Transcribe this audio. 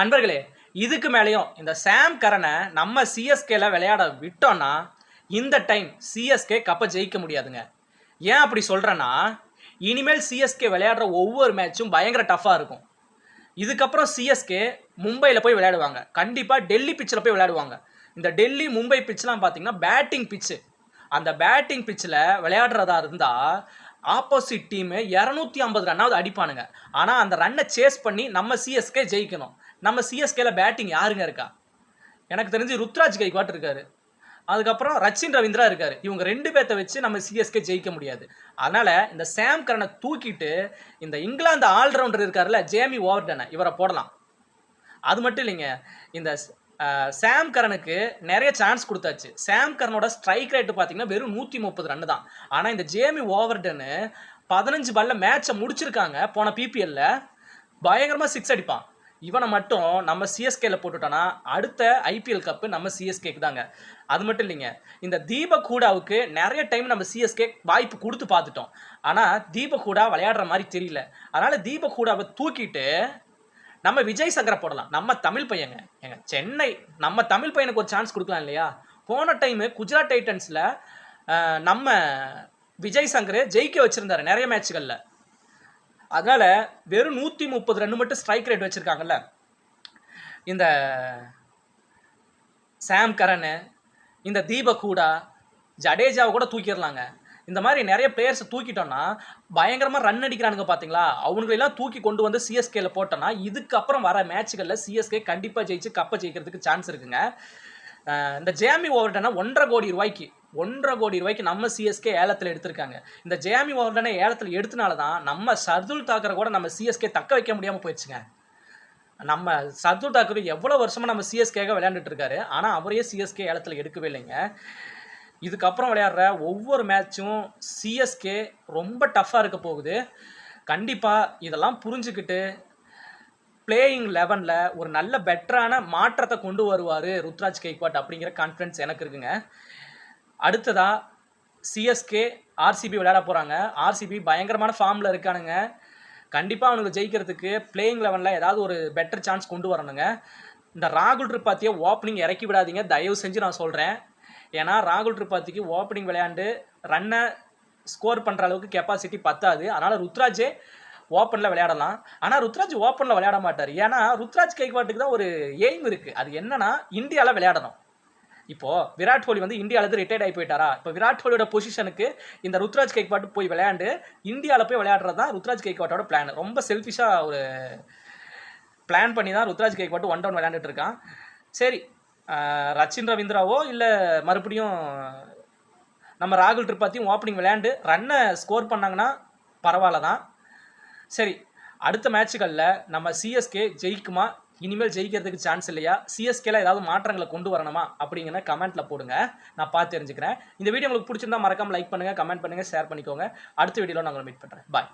நண்பர்களே, இதுக்கு மேலேயும் இந்த சாம் கரனை நம்ம சிஎஸ்கேல விளையாட விட்டோம்னா இந்த டைம் சிஎஸ்கே கப்பை ஜெயிக்க முடியாதுங்க. ஏன் அப்படி சொல்கிறேன்னா, இனிமேல் சிஎஸ்கே விளையாடுற ஒவ்வொரு மேட்சும் பயங்கர டஃப்பாக இருக்கும். இதுக்கப்புறம் சிஎஸ்கே மும்பையில் போய் விளையாடுவாங்க. கண்டிப்பாக டெல்லி பிச்சில் போய் விளையாடுவாங்க. இந்த டெல்லி மும்பை பிச்செலாம் பார்த்தீங்கன்னா பேட்டிங் பிச்சு. அந்த பேட்டிங் பிச்சில் விளையாடுறதா இருந்தால் ஆப்போசிட் டீமு 250 ரன்னாவது அடிப்பானுங்க. ஆனால் அந்த ரன்னை சேஸ் பண்ணி நம்ம சிஎஸ்கே ஜெயிக்கணும். நம்ம சிஎஸ்கேல பேட்டிங் யாருங்க இருக்கா? எனக்கு தெரிஞ்சு ருத்ராஜ் கைக்வாட் இருக்காரு, அதுக்கப்புறம் ரச்சின் ரவீந்திரா இருக்காரு. இவங்க 2 பேர்த்த வச்சு நம்ம சிஎஸ்கே ஜெயிக்க முடியாது. அதனால் இந்த சாம் கரனை தூக்கிட்டு இந்த இங்கிலாந்து ஆல்ரவுண்டர் இருக்காருல்ல ஜேமி ஓவர்டனை, இவரை போடலாம். அது மட்டும் இல்லைங்க, இந்த சாம் கரனுக்கு நிறைய சான்ஸ் கொடுத்தாச்சு. சாம் கரனோட ஸ்ட்ரைக் ரேட்டு பார்த்தீங்கன்னா வெறும் 130 ரன்னு தான். ஆனால் இந்த ஜேமி ஓவர்டனு 15 பால்ல மேட்சை முடிச்சிருக்காங்க. போன பிபிஎல்ல பயங்கரமாக 6 அடிப்பான். இவனை மட்டும் நம்ம சிஎஸ்கேல போட்டுட்டோன்னா அடுத்த ஐபிஎல் கப்பு நம்ம சிஎஸ்கேக்கு தாங்க. அது மட்டும் இல்லைங்க, இந்த தீபக் ஹூடாவுக்கு நிறைய டைம் நம்ம சிஎஸ்கே வாய்ப்பு கொடுத்து பார்த்துட்டோம். ஆனால் தீபக் ஹூடா விளையாடுற மாதிரி தெரியல. அதனால் தீபக் ஹூடாவை தூக்கிட்டு நம்ம விஜய் சங்கரை போடலாம். நம்ம தமிழ் பையங்க, எங்க சென்னை நம்ம தமிழ் பையனுக்கு ஒரு சான்ஸ் கொடுக்கலாம் இல்லையா? போன டைமு குஜராத் டைட்டன்ஸில் நம்ம விஜய் சங்கர் ஜெயிக்க வச்சுருந்தாரு நிறைய மேட்சுகளில். அதனால் வெறும் 130 ரன் மட்டும் ஸ்ட்ரைக் ரேட் வச்சுருக்காங்கல்ல. இந்த சாம் கரனு, இந்த தீபக் ஹூடா, ஜடேஜாவை கூட தூக்கிடலாங்க. இந்த மாதிரி நிறைய பிளேயர்ஸை தூக்கிட்டோன்னா பயங்கரமாக ரன் அடிக்கிறானுங்க பார்த்தீங்களா? அவங்களெல்லாம் தூக்கி கொண்டு வந்து சிஎஸ்கேல போட்டோன்னா இதுக்கப்புறம் வர மேட்சுகளில் சிஎஸ்கே கண்டிப்பாக ஜெயிச்சு கப்பை ஜெயிக்கிறதுக்கு சான்ஸ் இருக்குங்க. இந்த ஜேமி ஓவர்டனை 1.5 கோடி ரூபாய்க்கு நம்ம சிஎஸ்கே ஏலத்தில் எடுத்திருக்காங்க. இந்த ஜேமி ஓவர்டனை ஏலத்தில் எடுத்தனால தான் நம்ம சர்துல் தாக்கரை கூட நம்ம சிஎஸ்கே தக்க வைக்க முடியாமல் போயிடுச்சுங்க. நம்ம சர்துல் தாக்கர் எவ்வளோ வருஷமாக நம்ம சிஎஸ்கேக விளையாண்டுட்டு இருக்காரு, ஆனால் அவரையே சிஎஸ்கே ஏலத்தில் எடுக்கவே இல்லைங்க. இதுக்கப்புறம் விளையாடுற ஒவ்வொரு மேட்சும் சிஎஸ்கே ரொம்ப டஃப்பாக இருக்க போகுது. கண்டிப்பாக இதெல்லாம் புரிஞ்சுக்கிட்டு பிளேயிங் 11ல் ஒரு நல்ல பெட்டரான மாற்றத்தை கொண்டு வருவார் ருத்ராஜ் கைக்வாட் அப்படிங்கிற கான்ஃபிடன்ஸ் எனக்கு இருக்குங்க. அடுத்ததாக சிஎஸ்கே ஆர்சிபி விளையாட போகிறாங்க. ஆர்சிபி பயங்கரமான ஃபார்மில் இருக்கானுங்க. கண்டிப்பாக அவனுக்கு ஜெயிக்கிறதுக்கு பிளேயிங் 11ல் ஏதாவது ஒரு பெட்டர் சான்ஸ் கொண்டு வரணுங்க. இந்த ராகுல் திரிபாத்தியை ஓப்பனிங் இறக்கி விடாதீங்க, தயவு செஞ்சு நான் சொல்கிறேன். ஏன்னா ராகுல் திரிபாத்திக்கு ஓப்பனிங் விளையாண்டு ரன்னை ஸ்கோர் பண்ணுற அளவுக்கு கெப்பாசிட்டி பத்தாது. அதனால் ருத்ராஜே ஓப்பனில் விளையாடலாம். ஆனால் ருத்ராஜ் ஓப்பனில் விளையாட மாட்டார். ஏன்னா ருத்ராஜ் கைக்வாட்டுக்கு தான் ஒரு எய்ம் இருக்குது. அது என்னன்னா இந்தியாவில் விளையாடணும். இப்போது விராட் கோலி வந்து இந்தியாவிலேருந்து ரிட்டையர்ட் ஆகி போயிட்டாரா? இப்போ விராட் கோலியோட பொசிஷனுக்கு இந்த ருத்ராஜ் கைக்வாட் போய் விளையாண்டு இந்தியாவில் போய் விளையாடுறது தான் ருத்ராஜ் கைக்வாட்டோட பிளான். ரொம்ப செல்ஃபிஷாக ஒரு பிளான் பண்ணி தான் ருத்ராஜ் கைக்வாட் 1 டவுன் விளையாண்டுட்டு இருக்கான். சரி, ரச்சின் ரவீந்திராவோ இல்லை மறுபடியும் நம்ம ராகுல் திரிபாத்தியும் ஓப்பனிங் விளையாண்டு ரன்னை ஸ்கோர் பண்ணாங்கன்னா பரவாயில்ல தான். சரி, அடுத்த மேட்சுகளில் நம்ம சிஎஸ்கே ஜெயிக்குமா? இனிமேல் ஜெயிக்கிறதுக்கு சான்ஸ் இல்லையா? சிஎஸ்கேல ஏதாவது மாற்றங்களை கொண்டு வரணுமா அப்படிங்கிற கமெண்ட்டில் போடுங்க, நான் பார்த்து தெரிஞ்சுக்கிறேன். இந்த வீடியோ உங்களுக்கு பிடிச்சிருந்தா மறக்காமல் லைக் பண்ணுங்கள், கமெண்ட் பண்ணுங்கள், ஷேர் பண்ணிக்கோங்க. அடுத்த வீடியோவில் நான் உங்களை மீட் பண்ணுறேன். பாய்.